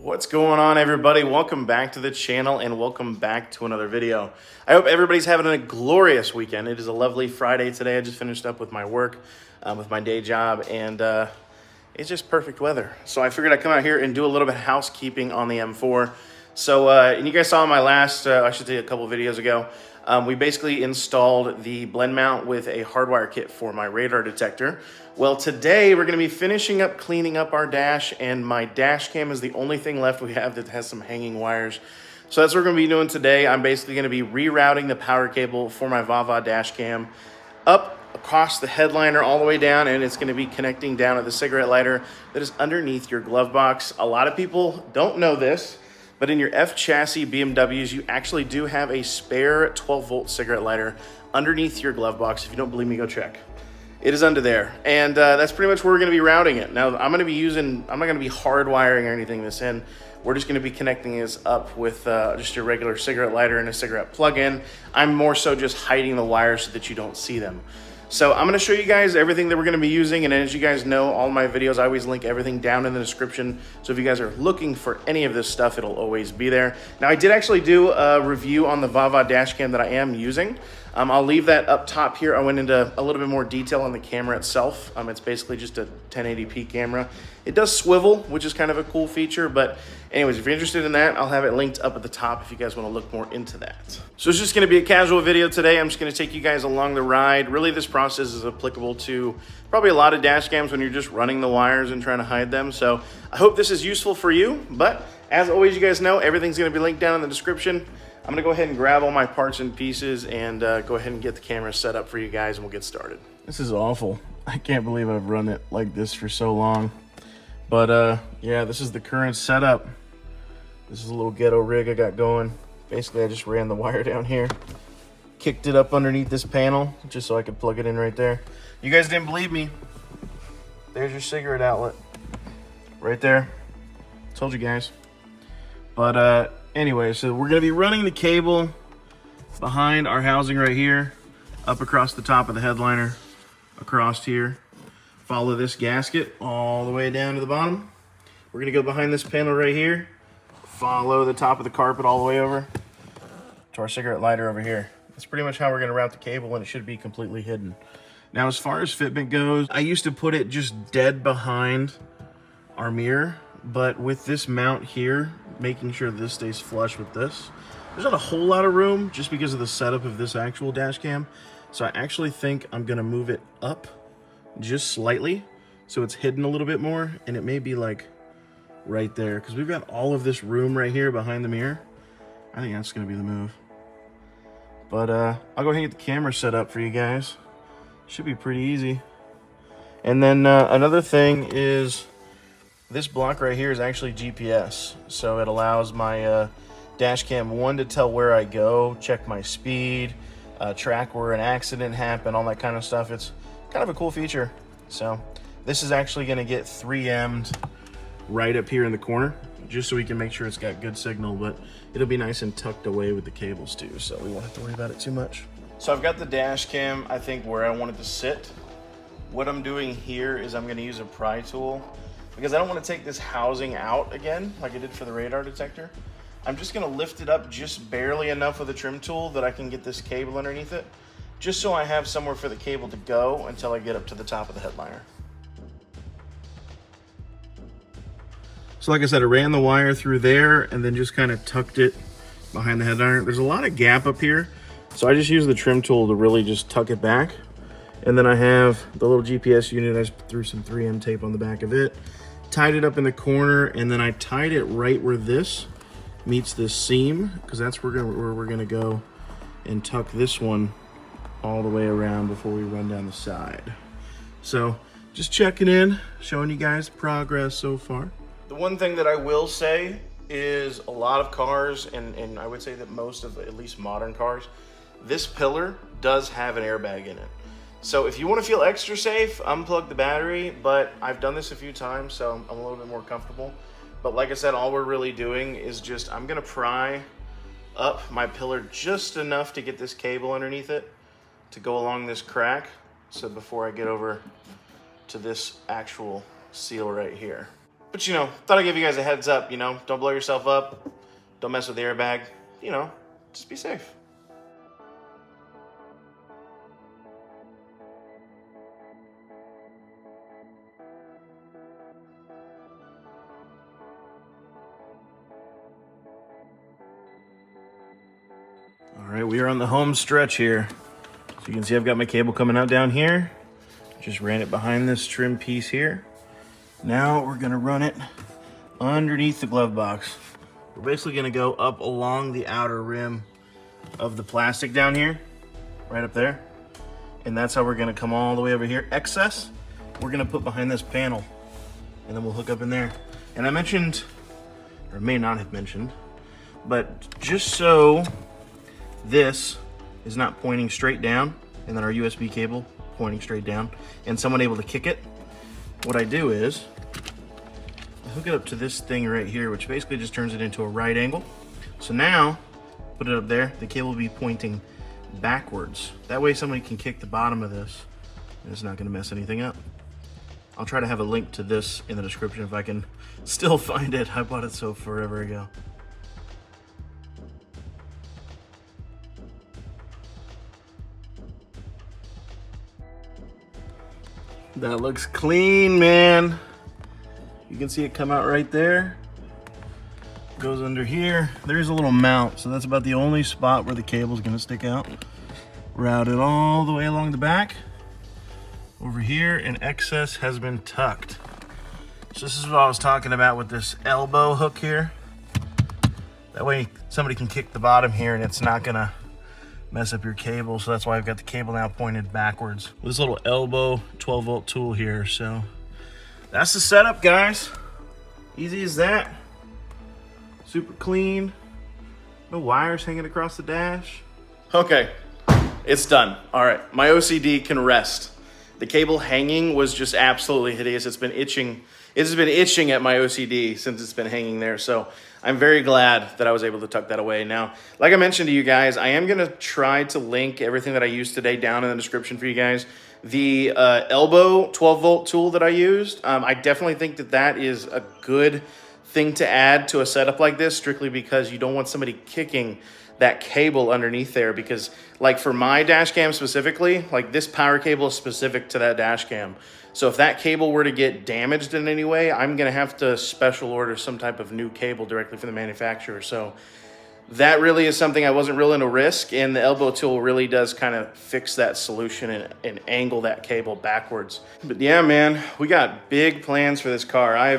What's going on, everybody? Welcome back to the channel and welcome back to another video. I hope everybody's having a glorious weekend. It is a lovely Friday today. I just finished up with my work, with my day job, and it's just perfect weather. So I figured I'd come out here and do a little bit of housekeeping on the M4. So, and you guys saw in my last, I should say a couple videos ago, we basically installed the blend mount with a hardwire kit for my radar detector. Well, today we're going to be finishing up cleaning up our dash, and my dash cam is the only thing left we have that has some hanging wires. So that's what we're going to be doing today. I'm basically going to be rerouting the power cable for my VAVA dash cam up across the headliner all the way down, and it's going to be connecting down to the cigarette lighter that is underneath your glove box. A lot of people don't know this, but in your F chassis BMWs, you actually do have a spare 12-volt cigarette lighter underneath your glove box. If you don't believe me, go check. It is under there, and that's pretty much where we're going to be routing it. Now, I'm not going to be hardwiring or anything this in. We're just going to be connecting this up with just your regular cigarette lighter and a cigarette plug-in. I'm more so just hiding the wires so that you don't see them. So I'm going to show you guys everything that we're going to be using, and as you guys know, all my videos, I always link everything down in the description. So if you guys are looking for any of this stuff, it'll always be there. Now, I did actually do a review on the VAVA dash cam that I am using. I'll leave that up top here. I went into a little bit more detail on the camera itself. It's basically just a 1080p camera. It does swivel, which is kind of a cool feature, but anyways, if you're interested in that, I'll have it linked up at the top if you guys want to look more into that. So it's just going to be a casual video today. I'm just going to take you guys along the ride. Really, this process is applicable to probably a lot of dash cams when you're just running the wires and trying to hide them. So I hope this is useful for you, but as always, you guys know, everything's going to be linked down in the description. I'm going to go ahead and grab all my parts and pieces and go ahead and get the camera set up for you guys, and we'll get started. This is awful. I can't believe I've run it like this for so long. But yeah, this is the current setup. This is a little ghetto rig I got going. Basically, I just ran the wire down here, kicked it up underneath this panel just so I could plug it in right there. You guys didn't believe me. There's your cigarette outlet right there. Told you guys. But anyway, so we're gonna be running the cable behind our housing right here, up across the top of the headliner, across here. Follow this gasket all the way down to the bottom. We're gonna go behind this panel right here, follow the top of the carpet all the way over to our cigarette lighter over here. That's pretty much how we're gonna route the cable, and it should be completely hidden. Now, as far as fitment goes, I used to put it just dead behind our mirror, but with this mount here, making sure this stays flush with this, there's not a whole lot of room just because of the setup of this actual dash cam. So I actually think I'm gonna move it up just slightly so it's hidden a little bit more, and it may be like right there because we've got all of this room right here behind the mirror. I think that's gonna be the move. But I'll go ahead and get the camera set up for you guys. Should be pretty easy. And then another thing is this block right here is actually GPS, so it allows my dash cam to tell where I go, check my speed, track where an accident happened, all that kind of stuff. It's kind of a cool feature. So this is actually going to get 3M'd right up here in the corner, just so we can make sure it's got good signal, but it'll be nice and tucked away with the cables too, so we won't have to worry about it too much. So I've got the dash cam, I think, where I want it to sit. What I'm doing here is I'm going to use a pry tool because I don't want to take this housing out again like I did for the radar detector. I'm just going to lift it up just barely enough with a trim tool that I can get this cable underneath it, just so I have somewhere for the cable to go until I get up to the top of the headliner. So like I said, I ran the wire through there and then just kind of tucked it behind the headliner. There's a lot of gap up here, so I just use the trim tool to really just tuck it back. And then I have the little GPS unit. I just threw some 3M tape on the back of it, tied it up in the corner, and then I tied it right where this meets this seam, because that's where we're gonna go and tuck this one all the way around before we run down the side. So just checking in, showing you guys progress so far. The one thing that I will say is a lot of cars, and I would say that most of at least modern cars, this pillar does have an airbag in it. So if you want to feel extra safe, unplug the battery, but I've done this a few times, so I'm a little bit more comfortable. But like I said, all we're really doing is just, I'm gonna pry up my pillar just enough to get this cable underneath it to go along this crack. So before I get over to this actual seal right here. But, you know, thought I'd give you guys a heads up, you know. Don't blow yourself up. Don't mess with the airbag. You know, just be safe. All right, we are on the home stretch here. So you can see I've got my cable coming out down here. Just ran it behind this trim piece here. Now we're gonna run it underneath the glove box. We're basically gonna go up along the outer rim of the plastic down here, right up there. And that's how we're gonna come all the way over here. Excess, we're gonna put behind this panel, and then we'll hook up in there. And I mentioned, or may not have mentioned, but just so this is not pointing straight down, and then our USB cable pointing straight down, and someone able to kick it, what I do is I hook it up to this thing right here, which basically just turns it into a right angle. So now, put it up there, the cable will be pointing backwards. That way somebody can kick the bottom of this, and it's not gonna mess anything up. I'll try to have a link to this in the description if I can still find it. I bought it so forever ago. That looks clean, man. You can see it come out right there. Goes under here. There's a little mount, so that's about the only spot where the cable is gonna stick out. Route it all the way along the back. Over here, and excess has been tucked. So this is what I was talking about with this elbow hook here. That way somebody can kick the bottom here and it's not gonna mess up your cable. So that's why I've got the cable now pointed backwards with this little elbow 12-volt tool here. So that's the setup, guys. Easy as that. Super clean. No wires hanging across the dash. Okay, it's done. All right, my OCD can rest. The cable hanging was just absolutely hideous. It's been itching. It's been itching at my OCD since it's been hanging there. So I'm very glad that I was able to tuck that away. Now, like I mentioned to you guys, I am gonna try to link everything that I used today down in the description for you guys. The elbow 12-volt tool that I used, I definitely think that that is a good thing to add to a setup like this, strictly because you don't want somebody kicking that cable underneath there, because like for my dash cam specifically, like this power cable is specific to that dash cam. So if that cable were to get damaged in any way, I'm gonna have to special order some type of new cable directly from the manufacturer. So that really is something I wasn't willing to risk, and the elbow tool really does kind of fix that solution and angle that cable backwards. But yeah, man, we got big plans for this car. I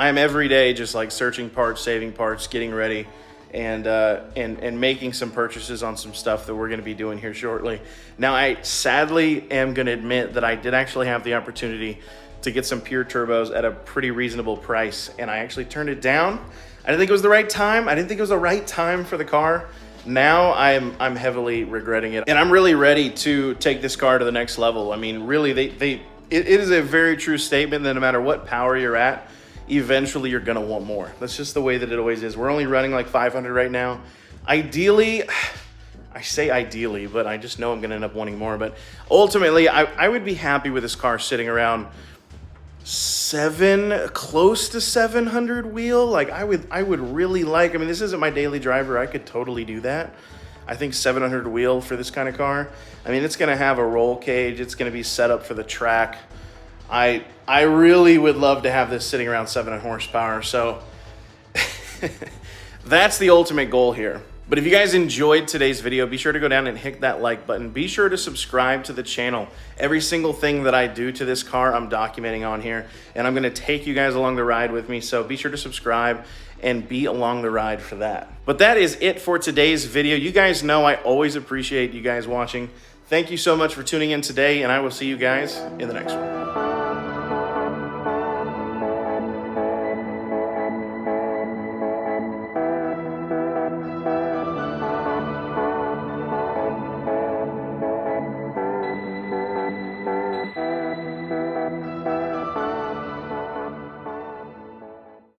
am every day just like searching parts, saving parts, getting ready, and making some purchases on some stuff that we're going to be doing here shortly. Now, I sadly am going to admit that I did actually have the opportunity to get some pure turbos at a pretty reasonable price, and I actually turned it down. I didn't think it was the right time. I didn't think it was the right time for the car. Now I'm heavily regretting it, and I'm really ready to take this car to the next level. I mean, really, it is a very true statement that no matter what power you're at, eventually you're gonna want more. That's just the way that it always is. We're only running like 500 right now. Ideally, I say ideally, but I just know I'm gonna end up wanting more. But ultimately, I would be happy with this car sitting around close to 700 wheel. Like I would really like, I mean, this isn't my daily driver. I could totally do that. I think 700 wheel for this kind of car. I mean, it's gonna have a roll cage. It's gonna be set up for the track. I really would love to have this sitting around 700 horsepower. So that's the ultimate goal here. But if you guys enjoyed today's video, be sure to go down and hit that like button. Be sure to subscribe to the channel. Every single thing that I do to this car, I'm documenting on here, and I'm gonna take you guys along the ride with me. So be sure to subscribe and be along the ride for that. But that is it for today's video. You guys know I always appreciate you guys watching. Thank you so much for tuning in today, and I will see you guys in the next one.